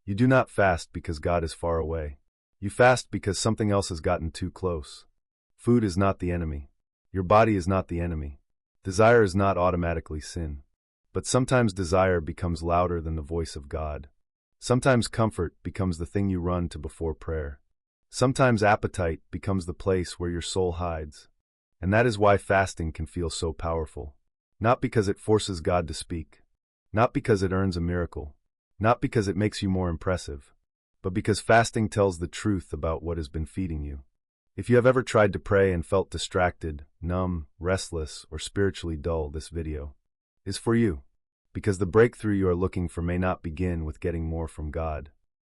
You do not fast because God is far away. You fast because something else has gotten too close. Food is not the enemy. Your body is not the enemy. Desire is not automatically sin. But sometimes desire becomes louder than the voice of God. Sometimes comfort becomes the thing you run to before prayer. Sometimes appetite becomes the place where your soul hides. And that is why fasting can feel so powerful. Not because it forces God to speak. Not because it earns a miracle. Not because it makes you more impressive. But because fasting tells the truth about what has been feeding you. If you have ever tried to pray and felt distracted, numb, restless, or spiritually dull, this video is for you. Because the breakthrough you are looking for may not begin with getting more from God.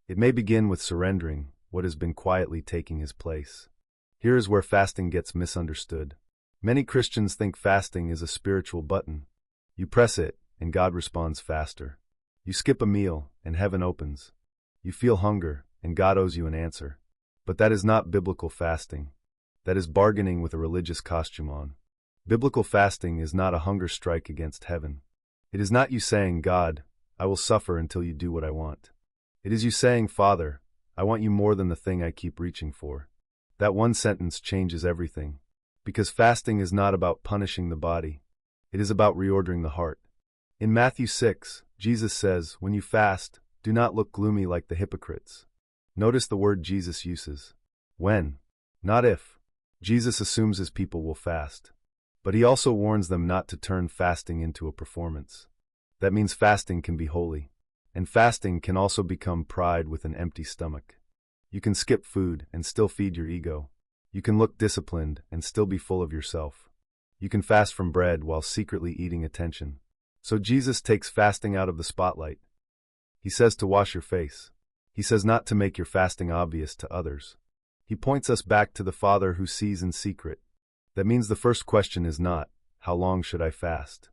It may begin with surrendering what has been quietly taking His place. Here is where fasting gets misunderstood. Many Christians think fasting is a spiritual button. You press it, and God responds faster. You skip a meal, and heaven opens. You feel hunger, and God owes you an answer. But that is not biblical fasting. That is bargaining with a religious costume on. Biblical fasting is not a hunger strike against heaven. It is not you saying, God, I will suffer until you do what I want. It is you saying, Father, I want you more than the thing I keep reaching for. That one sentence changes everything. Because fasting is not about punishing the body. It is about reordering the heart. In Matthew 6, Jesus says, when you fast, do not look gloomy like the hypocrites. Notice the word Jesus uses. When, not if. Jesus assumes His people will fast. But He also warns them not to turn fasting into a performance. That means fasting can be holy. And fasting can also become pride with an empty stomach. You can skip food and still feed your ego. You can look disciplined and still be full of yourself. You can fast from bread while secretly eating attention. So Jesus takes fasting out of the spotlight. He says to wash your face. He says not to make your fasting obvious to others. He points us back to the Father who sees in secret. That means the first question is not, how long should I fast?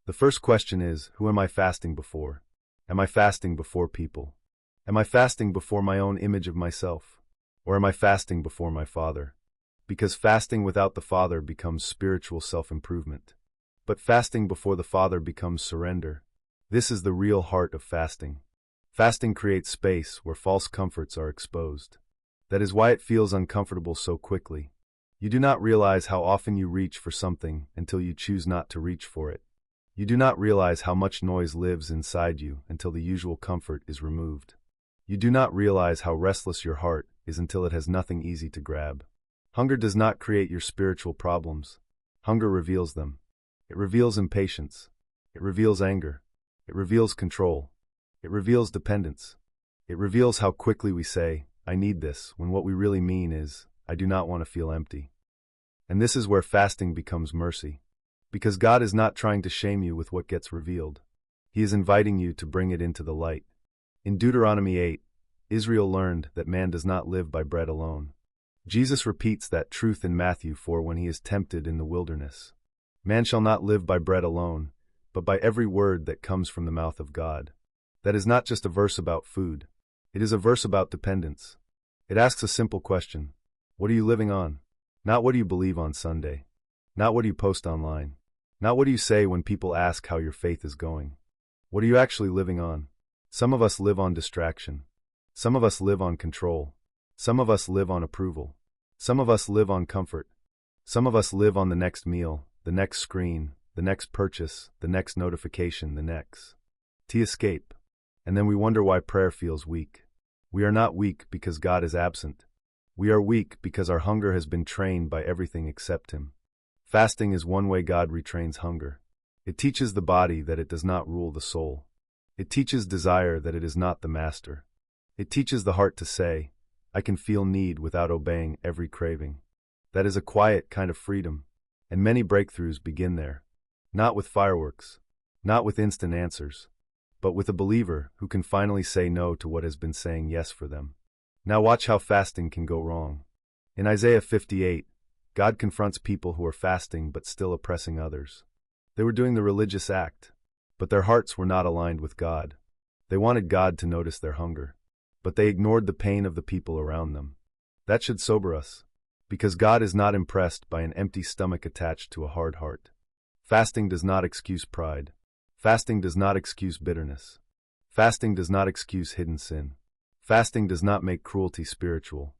The first question is, who am I fasting before? Am I fasting before people? Am I fasting before my own image of myself? Or am I fasting before my Father? Because fasting without the Father becomes spiritual self-improvement. But fasting before the Father becomes surrender. This is the real heart of fasting. Fasting creates space where false comforts are exposed. That is why it feels uncomfortable so quickly. You do not realize how often you reach for something until you choose not to reach for it. You do not realize how much noise lives inside you until the usual comfort is removed. You do not realize how restless your heart is until it has nothing easy to grab. Hunger does not create your spiritual problems. Hunger reveals them. It reveals impatience. It reveals anger. It reveals control. It reveals dependence. It reveals how quickly we say, I need this, when what we really mean is, I do not want to feel empty. And this is where fasting becomes mercy. Because God is not trying to shame you with what gets revealed. He is inviting you to bring it into the light. In Deuteronomy 8, Israel learned that man does not live by bread alone. Jesus repeats that truth in Matthew 4 when He is tempted in the wilderness. Man shall not live by bread alone, but by every word that comes from the mouth of God. That is not just a verse about food. It is a verse about dependence. It asks a simple question. What are you living on? Not what do you believe on Sunday. Not what do you post online. Not what do you say when people ask how your faith is going. What are you actually living on? Some of us live on distraction. Some of us live on control. Some of us live on approval. Some of us live on comfort. Some of us live on the next meal, the next screen, the next purchase, the next notification, the next escape. And then we wonder why prayer feels weak. We are not weak because God is absent. We are weak because our hunger has been trained by everything except Him. Fasting is one way God retrains hunger. It teaches the body that it does not rule the soul. It teaches desire that it is not the master. It teaches the heart to say, I can feel need without obeying every craving. That is a quiet kind of freedom, and many breakthroughs begin there. Not with fireworks, not with instant answers, but with a believer who can finally say no to what has been saying yes for them. Now watch how fasting can go wrong. In Isaiah 58, God confronts people who are fasting but still oppressing others. They were doing the religious act, but their hearts were not aligned with God. They wanted God to notice their hunger, but they ignored the pain of the people around them. That should sober us, because God is not impressed by an empty stomach attached to a hard heart. Fasting does not excuse pride. Fasting does not excuse bitterness. Fasting does not excuse hidden sin. Fasting does not make cruelty spiritual.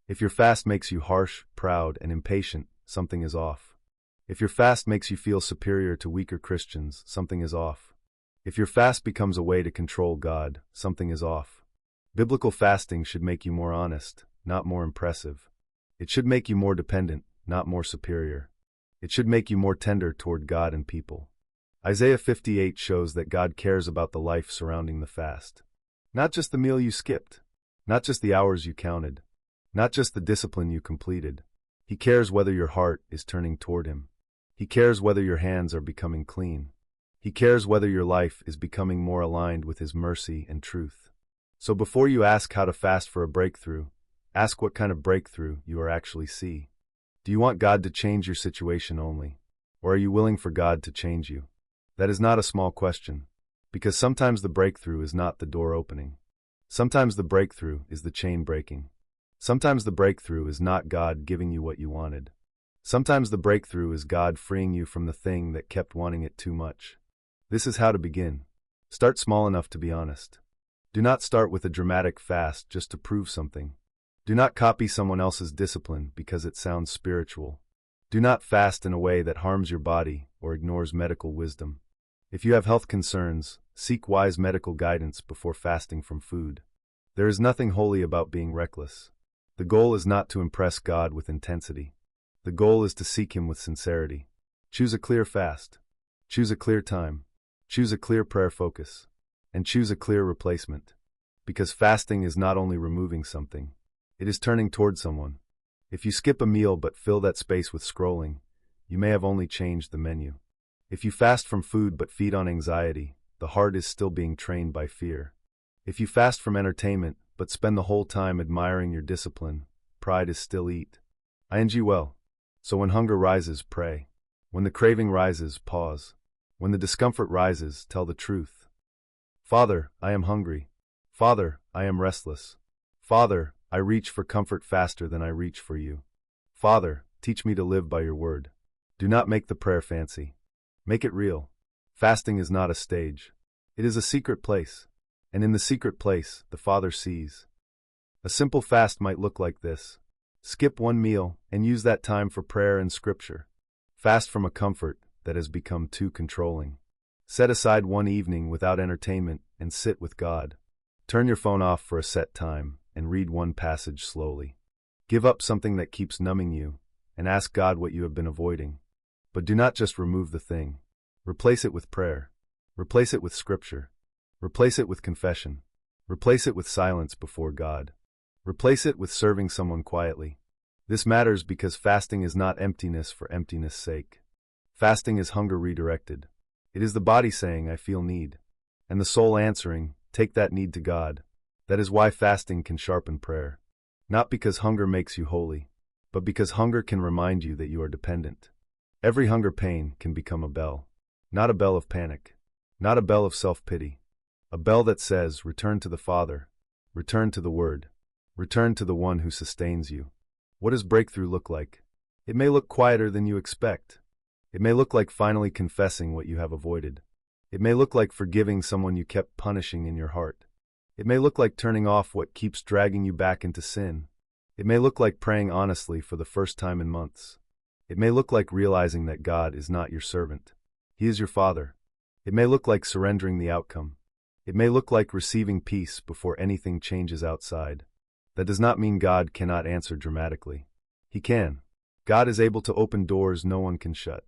If your fast makes you harsh, proud, and impatient, something is off. If your fast makes you feel superior to weaker Christians, something is off. If your fast becomes a way to control God, something is off. Biblical fasting should make you more honest, not more impressive. It should make you more dependent, not more superior. It should make you more tender toward God and people. Isaiah 58 shows that God cares about the life surrounding the fast. Not just the meal you skipped, not just the hours you counted, not just the discipline you completed. He cares whether your heart is turning toward Him. He cares whether your hands are becoming clean. He cares whether your life is becoming more aligned with His mercy and truth. So before you ask how to fast for a breakthrough, ask what kind of breakthrough you are actually see. Do you want God to change your situation only? Or are you willing for God to change you? That is not a small question, because sometimes the breakthrough is not the door opening. Sometimes the breakthrough is the chain breaking. Sometimes the breakthrough is not God giving you what you wanted. Sometimes the breakthrough is God freeing you from the thing that kept wanting it too much. This is how to begin. Start small enough to be honest. Do not start with a dramatic fast just to prove something. Do not copy someone else's discipline because it sounds spiritual. Do not fast in a way that harms your body or ignores medical wisdom. If you have health concerns, seek wise medical guidance before fasting from food. There is nothing holy about being reckless. The goal is not to impress God with intensity. The goal is to seek Him with sincerity. Choose a clear fast. Choose a clear time. Choose a clear prayer focus. And choose a clear replacement. Because fasting is not only removing something, it is turning toward someone. If you skip a meal but fill that space with scrolling, you may have only changed the menu. If you fast from food but feed on anxiety, the heart is still being trained by fear. If you fast from entertainment but spend the whole time admiring your discipline, pride is still eat. Well. So when hunger rises, pray. When the craving rises, pause. When the discomfort rises, tell the truth. Father, I am hungry. Father, I am restless. Father, I reach for comfort faster than I reach for you. Father, teach me to live by your word. Do not make the prayer fancy. Make it real. Fasting is not a stage. It is a secret place. And in the secret place, the Father sees. A simple fast might look like this. Skip one meal and use that time for prayer and scripture. Fast from a comfort that has become too controlling. Set aside one evening without entertainment and sit with God. Turn your phone off for a set time and read one passage slowly. Give up something that keeps numbing you and ask God what you have been avoiding. But do not just remove the thing. Replace it with prayer. Replace it with scripture. Replace it with confession. Replace it with silence before God. Replace it with serving someone quietly. This matters because fasting is not emptiness for emptiness' sake. Fasting is hunger redirected. It is the body saying, I feel need. And the soul answering, take that need to God. That is why fasting can sharpen prayer. Not because hunger makes you holy, but because hunger can remind you that you are dependent. Every hunger pain can become a bell. Not a bell of panic. Not a bell of self-pity. A bell that says, return to the Father. Return to the Word. Return to the one who sustains you. What does breakthrough look like? It may look quieter than you expect. It may look like finally confessing what you have avoided. It may look like forgiving someone you kept punishing in your heart. It may look like turning off what keeps dragging you back into sin. It may look like praying honestly for the first time in months. It may look like realizing that God is not your servant. He is your Father. It may look like surrendering the outcome. It may look like receiving peace before anything changes outside. That does not mean God cannot answer dramatically. He can. God is able to open doors no one can shut.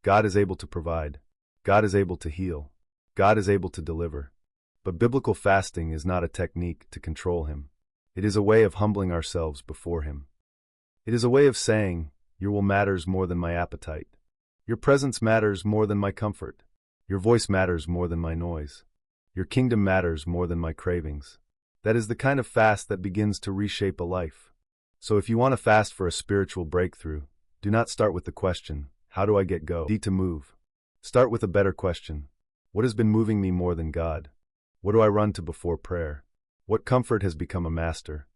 God is able to provide. God is able to heal. God is able to deliver. But biblical fasting is not a technique to control Him. It is a way of humbling ourselves before Him. It is a way of saying, your will matters more than my appetite. Your presence matters more than my comfort. Your voice matters more than my noise. Your kingdom matters more than my cravings. That is the kind of fast that begins to reshape a life. So if you want to fast for a spiritual breakthrough, do not start with the question, how do I get go? To move. Start with a better question. What has been moving me more than God? What do I run to before prayer? What comfort has become a master?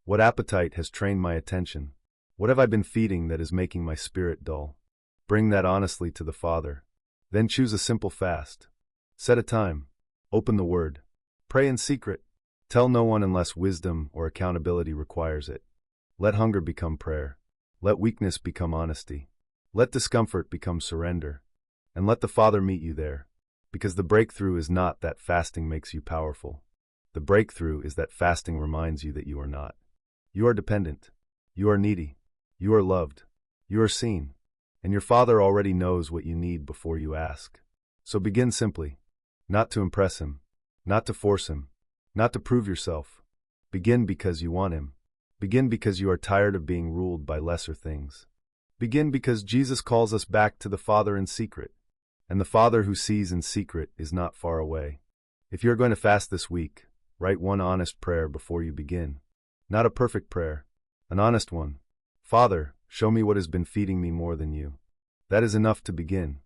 What appetite has trained my attention? What have I been feeding that is making my spirit dull? Bring that honestly to the Father. Then choose a simple fast. Set a time. Open the Word. Pray in secret. Tell no one unless wisdom or accountability requires it. Let hunger become prayer. Let weakness become honesty. Let discomfort become surrender. And let the Father meet you there. Because the breakthrough is not that fasting makes you powerful. The breakthrough is that fasting reminds you that you are not. You are dependent. You are needy. You are loved. You are seen. And your Father already knows what you need before you ask. So begin simply. Not to impress Him. Not to force Him. Not to prove yourself. Begin because you want Him. Begin because you are tired of being ruled by lesser things. Begin because Jesus calls us back to the Father in secret. And the Father who sees in secret is not far away. If you're going to fast this week, write one honest prayer before you begin. Not a perfect prayer, an honest one. Father, show me what has been feeding me more than you. That is enough to begin.